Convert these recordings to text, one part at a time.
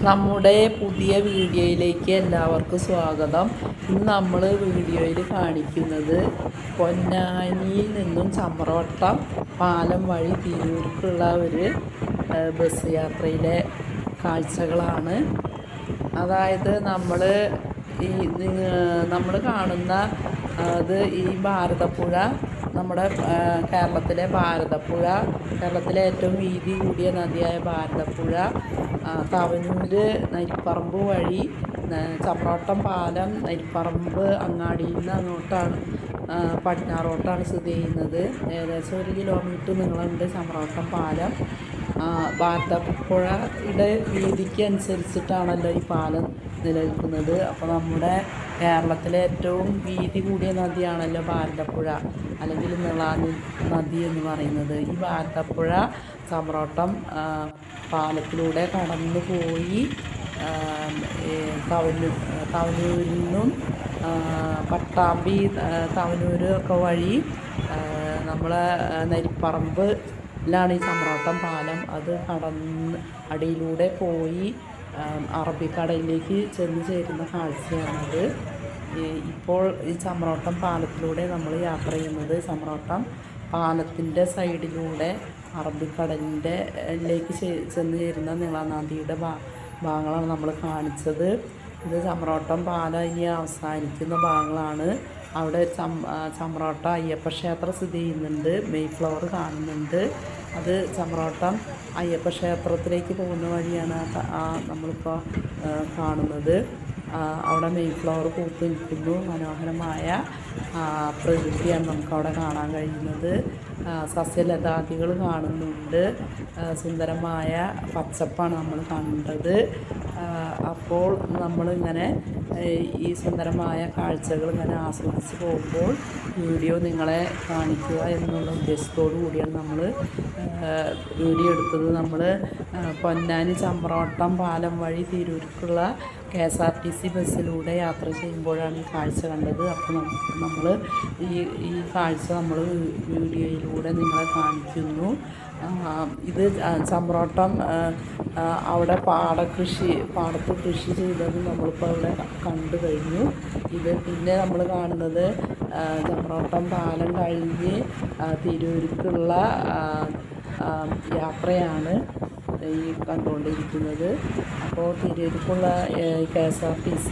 നമ്മുടെ പുതിയ വീഡിയോയിലേക്ക് എല്ലാവർക്കും സ്വാഗതം. ഇന്ന് നമ്മൾ വീഡിയോയിൽ കാണിക്കുന്നത് പൊന്നാനിയിൽ നിന്നും ചമ്രവട്ടം പാലം വഴി തിരൂർക്കുള്ള ഒരു ബസ് യാത്രയിലെ കാഴ്ചകളാണ്. അതായത് നമ്മൾ കാണുന്ന അത് ഈ ഭാരതപ്പുഴ, നമ്മുടെ കേരളത്തിലെ ഭാരതപ്പുഴ, കേരളത്തിലെ ഏറ്റവും വീതി കൂടിയ നദിയായ ഭാരതപ്പുഴ തവനൂര് നരിപ്പറമ്പ് വഴി ചമ്രവട്ടം പാലം നരിപ്പറമ്പ് അങ്ങാടിയിൽ നിന്ന് അങ്ങോട്ടാണ് പടിഞ്ഞാറോട്ടാണ് സ്ഥിതി ചെയ്യുന്നത്. ഏകദേശം 1 കിലോമീറ്റർ നീളമുണ്ട് ചമ്രവട്ടം പാലം. ഭാരതപ്പുഴയുടെ വീതിക്ക് അനുസരിച്ചിട്ടാണല്ലോ ഈ പാലം നിലനിൽക്കുന്നത്. അപ്പോൾ നമ്മുടെ കേരളത്തിലെ ഏറ്റവും വീതി കൂടിയ നദിയാണല്ലോ ഭാരതപ്പുഴ, അല്ലെങ്കിൽ നിളാനി നദി എന്ന് പറയുന്നത്. ഈ ഭാരതപ്പുഴ ചമ്രവട്ടം പാലത്തിലൂടെ കടന്നു പോയി തവനൂരിൽ നിന്നും പട്ടാമ്പി, തവനൂർ ഒക്കെ വഴി നമ്മളെ നരിപ്പറമ്പിലാണ് ഈ ചമ്രവട്ടം പാലം. അത് കടന്ന് അടിയിലൂടെ പോയി അറബിക്കടലിലേക്ക് ചെന്ന് ചേരുന്ന കാഴ്ചയാണത്. ഇപ്പോൾ ഈ ചമ്രവട്ടം പാലത്തിലൂടെ നമ്മൾ യാത്ര ചെയ്യുന്നത് ചമ്രവട്ടം പാലത്തിൻ്റെ സൈഡിലൂടെ അറബിക്കടലിലേക്ക് ചെന്ന് ചേരുന്ന നീളനദിയുടെ ഭാഗങ്ങളാണ് നമ്മൾ കാണിച്ചത്. ഇത് ചമ്രവട്ടം പാലം ഇനി അവസാനിക്കുന്ന ഭാഗങ്ങളാണ്. അവിടെ ചമ്രവട്ടം അയ്യപ്പ ക്ഷേത്രം സ്ഥിതി ചെയ്യുന്നുണ്ട്. മെയ്ഫ്ലവർ കാണുന്നുണ്ട്. അത് ചമ്രവട്ടം അയ്യപ്പ ക്ഷേത്രത്തിലേക്ക് പോകുന്ന വഴിയാണ് നമ്മളിപ്പോൾ കാണുന്നത്. അവിടെ മെയ്ഫ്ലവർ പൂത്ത് നിൽക്കുന്നു. മനോഹരമായ പ്രകൃതിയാണ് നമുക്കവിടെ കാണാൻ കഴിയുന്നത്. സസ്യലതാദികൾ കാണുന്നുണ്ട്. സുന്ദരമായ പച്ചപ്പാണ് നമ്മൾ കണ്ടത്. അപ്പോൾ നമ്മളിങ്ങനെ ഈ സുന്ദരമായ കാഴ്ചകൾ ഇങ്ങനെ ആസ്വദിച്ച് പോകുമ്പോൾ വീഡിയോ നിങ്ങളെ കാണിക്കുക എന്നുള്ള ഉദ്ദേശത്തോടു കൂടിയാണ് നമ്മൾ വീഡിയോ എടുത്തത്. നമ്മൾ പൊന്നാനി ചമ്രവട്ടം പാലം വഴി തിരൂർക്കുള്ള KSRTC ബസ്സിലൂടെ യാത്ര ചെയ്യുമ്പോഴാണ് ഈ കാഴ്ച കണ്ടത്. അപ്പോൾ നമ്മൾ ഈ കാഴ്ച നമ്മൾ വീഡിയോയിലൂടെ നിങ്ങളെ കാണിക്കുന്നു. ഇത് ചമ്രവട്ടം അവിടെ പാടത്ത് കൃഷി ചെയ്തത് നമ്മളിപ്പോൾ അവിടെ കണ്ടു കഴിഞ്ഞു. ഇത് പിന്നെ നമ്മൾ കാണുന്നത് ചമ്രവട്ടം പാലം കഴിഞ്ഞ് തിരൂർക്കുള്ള യാത്രയാണ് ഈ കണ്ടുകൊണ്ടിരിക്കുന്നത്. അപ്പോൾ തിരൂർക്കുള്ള KSRTC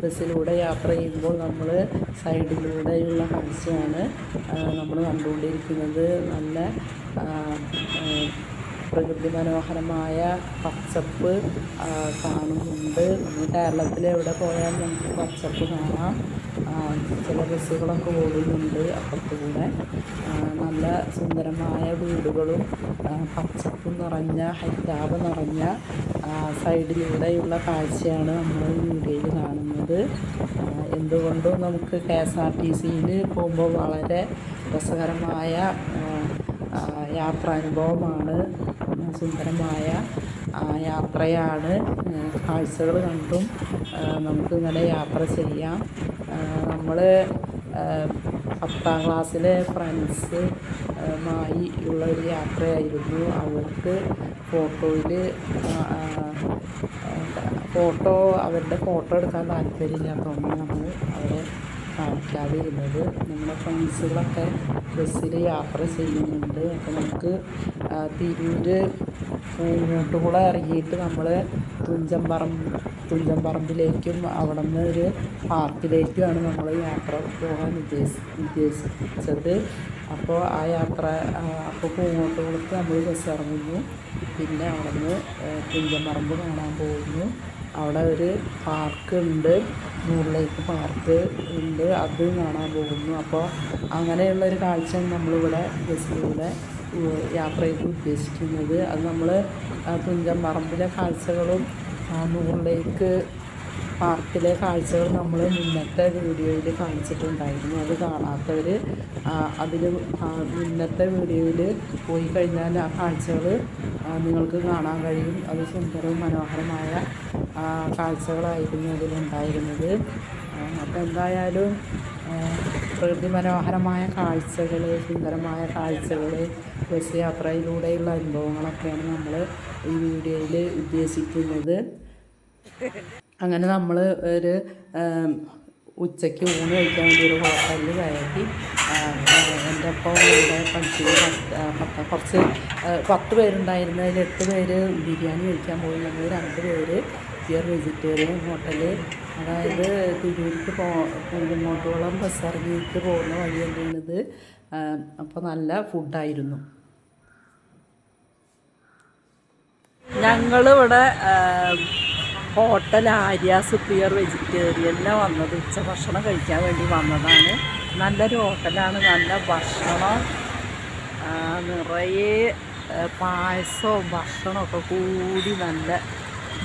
ബസ്സിലൂടെ യാത്ര ചെയ്യുമ്പോൾ നമ്മൾ സൈഡിലൂടെയുള്ള കാഴ്ചയാണ് നമ്മൾ കണ്ടുകൊണ്ടിരിക്കുന്നത്. നല്ല പ്രകൃതി മനോഹരമായ പച്ചപ്പ് കാണുന്നുണ്ട്. നമ്മൾ കേരളത്തിൽ എവിടെ പോയാലും നമുക്ക് പച്ചപ്പ് കാണാം. ചില ബസ്സുകളൊക്കെ ഓടുന്നുണ്ട് അപ്പുറത്തുകൂടെ. നല്ല സുന്ദരമായ വീടുകളും പച്ചപ്പ് നിറഞ്ഞ ഹരിതാപം നിറഞ്ഞ സൈഡിലൂടെയുള്ള കാഴ്ചയാണ് നമ്മൾ വീഡിയോയിൽ കാണുന്നത്. എന്തുകൊണ്ടും നമുക്ക് KSRTCയിൽ പോകുമ്പോൾ വളരെ രസകരമായ യാത്രാനുഭവമാണ്. സുന്ദരമായ യാത്രയാണ്. കാഴ്ചകൾ കണ്ടും നമുക്കിങ്ങനെ യാത്ര ചെയ്യാം. നമ്മൾ 10ാം ക്ലാസ്സിലെ ഫ്രണ്ട്സ് മായി ഉള്ള ഒരു യാത്രയായിരുന്നു. അവർക്ക് അവരുടെ ഫോട്ടോ എടുക്കാൻ താല്പര്യമില്ലാത്തതുകൊണ്ടാണ് നമ്മൾ അവരെ കാണിക്കാതെ ഇരുന്നത്. നമ്മുടെ ഫ്രണ്ട്സുകളൊക്കെ ബസ്സിൽ യാത്ര ചെയ്യുന്നുണ്ട്. അപ്പോൾ നമുക്ക് തിരൂര് പൂങ്ങോട്ടുകുളം ഇറങ്ങിയിട്ട് നമ്മൾ തുഞ്ചൻപറമ്പിലേക്കും അവിടെ നിന്ന് ഒരു പാർക്കിലേക്കുമാണ് നമ്മൾ യാത്ര പോകാൻ ഉദ്ദേശിച്ചത്. അപ്പോൾ ആ യാത്ര പൂങ്ങോട്ടുകുളത്ത് നമ്മൾ ബസ് ഇറങ്ങുന്നു. പിന്നെ അവിടെ നിന്ന് തുഞ്ചൻപറമ്പ് കാണാൻ പോകുന്നു. അവിടെ ഒരു പാർക്ക് ഉണ്ട്, നൂറിലേക്ക് പാർക്ക് ഉണ്ട്, അത് കാണാൻ പോകുന്നു. അപ്പോൾ അങ്ങനെയുള്ളൊരു കാഴ്ചയാണ് നമ്മളിവിടെ ബസ്സിലൂടെ യാത്ര ചെയ്ത് ഉദ്ദേശിക്കുന്നത്. അത് നമ്മൾ തുഞ്ചൻപറമ്പിലെ കാഴ്ചകളും നൂറിലേക്ക് പാർക്കിലെ കാഴ്ചകൾ നമ്മൾ മുന്നത്തെ വീഡിയോയിൽ കാണിച്ചിട്ടുണ്ടായിരുന്നു. അത് കാണാത്തവർ മുന്നത്തെ വീഡിയോയിൽ പോയി കഴിഞ്ഞാൽ ആ കാഴ്ചകൾ നിങ്ങൾക്ക് കാണാൻ കഴിയും. അത് സുന്ദരവും മനോഹരമായ കാഴ്ചകളായിരുന്നു അതിലുണ്ടായിരുന്നത്. അപ്പോൾ എന്തായാലും പ്രകൃതി മനോഹരമായ കാഴ്ചകൾ, സുന്ദരമായ കാഴ്ചകൾ, ബസ് യാത്രയിലൂടെയുള്ള അനുഭവങ്ങളൊക്കെയാണ് നമ്മൾ ഈ വീഡിയോയിൽ ഉദ്ദേശിക്കുന്നത്. അങ്ങനെ നമ്മൾ ഒരു ഉച്ചയ്ക്ക് ഊണ് കഴിക്കാൻ വേണ്ടി ഒരു ഹോട്ടലിൽ കയറി. എൻ്റെ ഒപ്പം ഇവിടെ പഠിച്ചത് കുറച്ച് 10 പേരുണ്ടായിരുന്നു. അതിൽ 8 പേര് ബിരിയാണി കഴിക്കാൻ പോയി. ഞങ്ങൾ 2 പേര് പ്യുവർ വെജിറ്റേറിയൻ ഹോട്ടൽ. അതായത് തിരൂർക്ക് പൂങ്കോട്ടോളം ബസ് ഇറങ്ങിയിട്ട് പോകുന്ന വഴി തന്നെയാണിത്. അപ്പോൾ നല്ല ഫുഡായിരുന്നു. ഞങ്ങളിവിടെ ഹോട്ടൽ ആര്യാസ് പ്യുവർ വെജിറ്റേറിയനിലാണ് വന്നത്. ഉച്ചഭക്ഷണം കഴിക്കാൻ വേണ്ടി വന്നതാണ്. നല്ലൊരു ഹോട്ടലാണ്, നല്ല ഭക്ഷണം, നിറയെ പായസവും ഭക്ഷണമൊക്കെ കൂടി നല്ല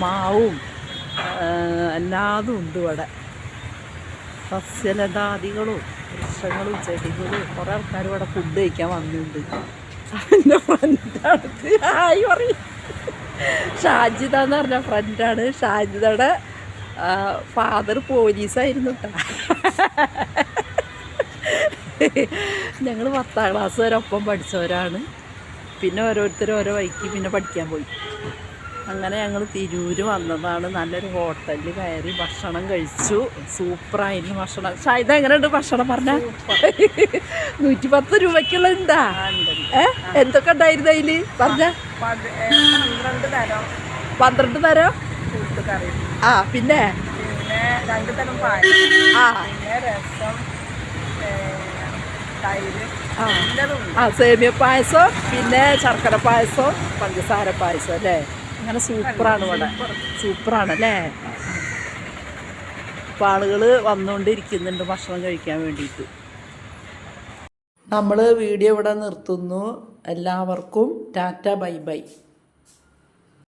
മാവും എല്ലാതും ഉണ്ട് ഇവിടെ. സസ്യലതാദികളും വൃക്ഷങ്ങളും ചെടികളും. കുറേ ആൾക്കാർ ഇവിടെ ഫുഡ് കഴിക്കാൻ വന്നിട്ടുണ്ട്. എൻ്റെ ഫ്രണ്ടാണ് ഹായ് പറയും. ഷാജിദ എന്ന് പറഞ്ഞ ഫ്രണ്ടാണ്. ഷാജിദയുടെ ഫാദർ പോലീസായിരുന്നു കേട്ടോ. ഞങ്ങൾ 10ാം ക്ലാസ് വരെ ഒപ്പം പഠിച്ചവരാണ്. പിന്നെ ഓരോരുത്തരും ഓരോ വഴിക്ക് പിന്നെ പഠിക്കാൻ പോയി. അങ്ങനെ ഞങ്ങൾ തിരൂര് വന്നതാണ്. നല്ലൊരു ഹോട്ടലിൽ കയറി ഭക്ഷണം കഴിച്ചു. സൂപ്പറായിരുന്നു ഭക്ഷണം. ഷാജിദ എങ്ങനെയുണ്ട് ഭക്ഷണം? പറഞ്ഞ 110 രൂപയ്ക്കുള്ള ഉണ്ടാ? എന്തൊക്കെ ഉണ്ടായിരുന്നു അതിൽ? പറഞ്ഞ 12 തരം. ആ പിന്നെ 2 തരം പായസം, ആ രസം, തൈര്, സേമിയ പായസം, പിന്നെ ശർക്കര പായസം, പഞ്ചസാര പായസം അല്ലേ? അങ്ങനെ സൂപ്പറാണ് ഇവിടെ. സൂപ്പറാണല്ലേ? അപ്പോൾ ആളുകൾ വന്നുകൊണ്ടിരിക്കുന്നുണ്ട് ഭക്ഷണം കഴിക്കാൻ വേണ്ടിയിട്ട്. നമ്മൾ വീഡിയോ ഇവിടെ നിർത്തുന്നു. എല്ലാവർക്കും ടാറ്റ ബൈ ബൈ.